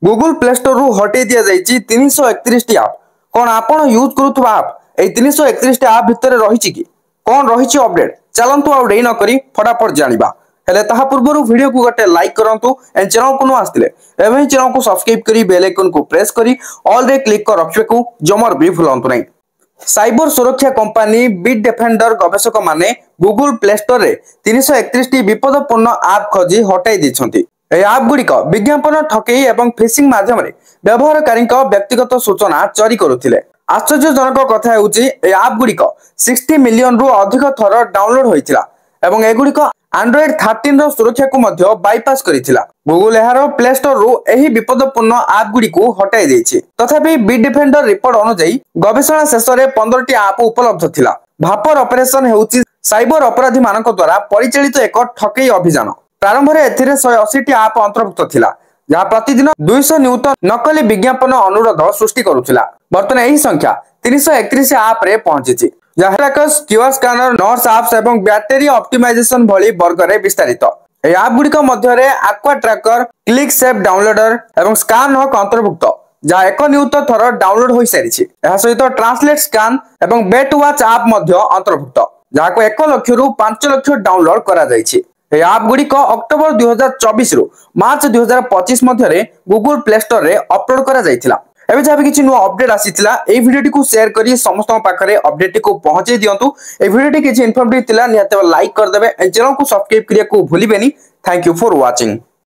Google play store रु हटे दिया जाइए 331 टी आप कौन आपण यूज करुवा आप ए 331 टी आप भितर रही कि कौन रही अपडेट चलतु आउ डे नकरी फटाफट जानिबा हेले ताहा पूर्व वीडियो को गोटे लाइक करंतु एंड चैनल को न आस्तिले एवं चैनल को सब्सक्राइब करी बेल आइकन को प्रेस करी ऑल रे क्लिक कर रखिबे को जमर भी भूलंतु नहीं। साइबर सुरक्षा कंपनी बिट डिफेंडर गवेषक माने गूगल प्ले स्टोर रे 331 टी विपदपूर्ण ऐप खोजी हटाई दिछंती। ए ऐप गुड़िक विज्ञापन ठकई एवं फिशिंग माध्यम व्यवहारकारी व्यक्तिगत सूचना चोरी करुथिले। आश्चर्यजनक कथा हेउची ए ऐप गुड़िक 60 मिलियन रु अधिक थर डाउनलोड होइथिला एवं एगुड़िक एंड्रॉइड 13 रो सुरक्षा को मध्य बाईपास करिथिला। गूगल एहारो प्ले स्टोर रु एही विपदपूर्ण ऐप गुड़िको हटाई देछि। तथापि बिट डिफेंडर रिपोर्ट अनुसार गवेषणा शेष में 15 टी ऐप उपलब्ध थिला। भापर ऑपरेशन हेउची साइबर अपराधी मानक द्वारा परिचालित एक ठकई अभियान। प्रारंभ में एथिरे 180 टी ऐप अंतर्भुक्त थिला जहाँ प्रतिदिन 200 न्यूटन नकली विज्ञापन अनुरोध सृष्टि करुथिला। वर्तमान एही संख्या 331 ऐप रे पहुंची जहाँ trackers QR scanner nurse apps एवं बैटरी ऑप्टिमाइजेशन भली वर्ग रे विस्तारित। ए ऐप गुड़िक मध्य aqua tracker click save downloader एवं स्कैन हक अंतर्भुक्त जहाँ 1 नियुत थर डाउनलोड हो सारी सहित ट्रांसलेट स्कैन एवं बेट वॉच ऐप अंतर्भुक्त जहाँ को 1 लाख रु 5 लाख डाउनलोड करा जायछि। ए ऐप गुड़िक अक्टोबर 2024 रु मार्च 2025 मध्य गूगल प्ले स्टोर रे अपलोड करा जायथिला। एबे जब किछि नुवा अपडेट आसीथिला ए वीडियो को शेयर करी समस्त पाखरे अपडेट को पहुंचे दियंतु। ए वीडियो किछि इन्फॉर्मेटिव थिला निहाते लाइक कर देबे, चैनल को सब्सक्राइब करिया को भूलिबेनी। Thank you for watching.